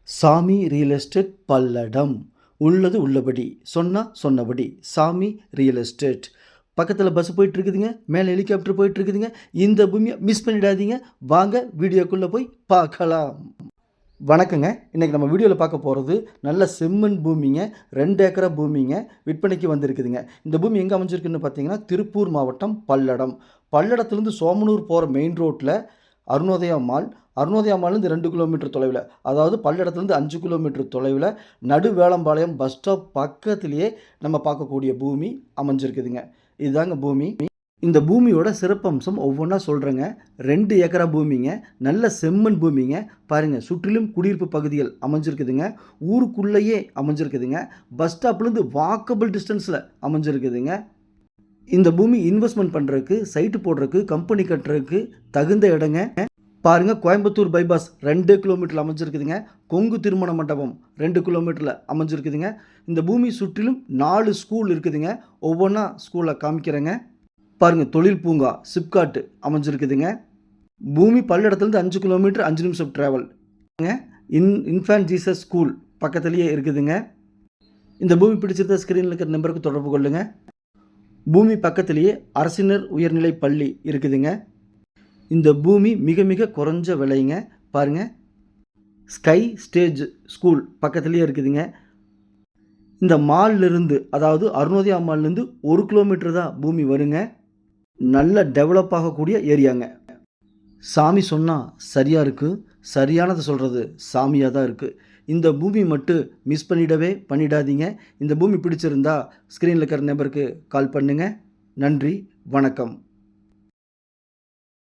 சாமி real estate Palladam. உள்ளது உள்ளபடி, சொன்னா சொன்னபடி. சாமி ரியல் எஸ்டேட். பக்கத்தில் பஸ் போயிட்டுருக்குதுங்க, மேலே ஹெலிகாப்டர் போயிட்டுருக்குதுங்க. இந்த பூமியை மிஸ் பண்ணிடாதீங்க. வாங்க வீடியோக்குள்ளே போய் பார்க்கலாம். வணக்கங்க. இன்றைக்கி நம்ம வீடியோவில் பார்க்க போகிறது நல்ல செம்மண் பூமிங்க. 2 ஏக்கரா பூமிங்க விற்பனைக்கு வந்திருக்குதுங்க. இந்த பூமி எங்கே அமைஞ்சிருக்குன்னு பார்த்தீங்கன்னா திருப்பூர் மாவட்டம் பல்லடம். பல்லடத்துலேருந்து சோமனூர் போகிற மெயின் ரோட்டில் அருணோதயா மால், அருணோதயா மால்லேருந்து 2 கிலோமீட்டர் தொலைவில், அதாவது பல்லடத்துலேருந்து 5 கிலோமீட்டர் தொலைவில் நடுவேளம்பாளையம் பஸ் ஸ்டாப் பக்கத்துலேயே நம்ம பார்க்கக்கூடிய பூமி அமைஞ்சிருக்குதுங்க. இதுதாங்க பூமி. இந்த பூமியோட சிறப்பம்சம் ஒவ்வொன்றா சொல்கிறேங்க. 2 ஏக்கரா பூமிங்க, நல்ல செம்மண் பூமிங்க. பாருங்கள், சுற்றிலும் குடியிருப்பு பகுதிகள் அமைஞ்சிருக்குதுங்க. ஊருக்குள்ளேயே அமைஞ்சிருக்குதுங்க. பஸ் ஸ்டாப்லேருந்து வாக்கபிள் டிஸ்டன்ஸில் அமைஞ்சிருக்குதுங்க. இந்த பூமி இன்வெஸ்ட்மெண்ட் பண்ணுறதுக்கு, சைட்டு போடுறதுக்கு, கம்பெனி கட்டுறதுக்கு தகுந்த இடங்க. பாருங்கள், கோயம்புத்தூர் பைபாஸ் 2 கிலோமீட்டரில் அமைஞ்சிருக்குதுங்க. கொங்கு திருமண மண்டபம் 2 கிலோமீட்டரில் அமைஞ்சிருக்குதுங்க. இந்த பூமி சுற்றிலும் 4 ஸ்கூல் இருக்குதுங்க. ஒவ்வொன்றா ஸ்கூலை காமிக்கிறேங்க. பாருங்கள், தொழில் பூங்கா, சிப்காட்டு அமைஞ்சிருக்குதுங்க. பூமி பல்லடத்துலேருந்து 5 கிலோமீட்டர் 5 நிமிஷம் ட்ராவல். இன்ஃபேன்ட் ஜீசஸ் ஸ்கூல் பக்கத்துலேயே இருக்குதுங்க. இந்த பூமி பிடிச்சிருந்த ஸ்க்ரீனில் இருக்கிற நம்பருக்கு தொடர்பு கொள்ளுங்கள். பூமி பக்கத்திலேயே அரசினர் உயர்நிலை பள்ளி இருக்குதுங்க. இந்த பூமி மிக மிக குறைஞ்ச விலைங்க. பாருங்கள், ஸ்கை ஸ்டேஜ் ஸ்கூல் பக்கத்துலேயே இருக்குதுங்க. இந்த மால்லிருந்து, அதாவது அருணோதயா மால்லேருந்து 1 கிலோமீட்டர் தான் பூமி வருங்க. நல்ல டெவலப் ஆகக்கூடிய ஏரியாங்க. சாமி சொன்னால் சரியாக இருக்குது, சரியானதை சொல்கிறது சாமியாக தான் இருக்குது. இந்த பூமி மட்டும் மிஸ் பண்ணிடாதீங்க. இந்த பூமி பிடிச்சிருந்தா ஸ்க்ரீனில் இருக்கிற நம்பருக்கு கால் பண்ணுங்கள். நன்றி, வணக்கம்.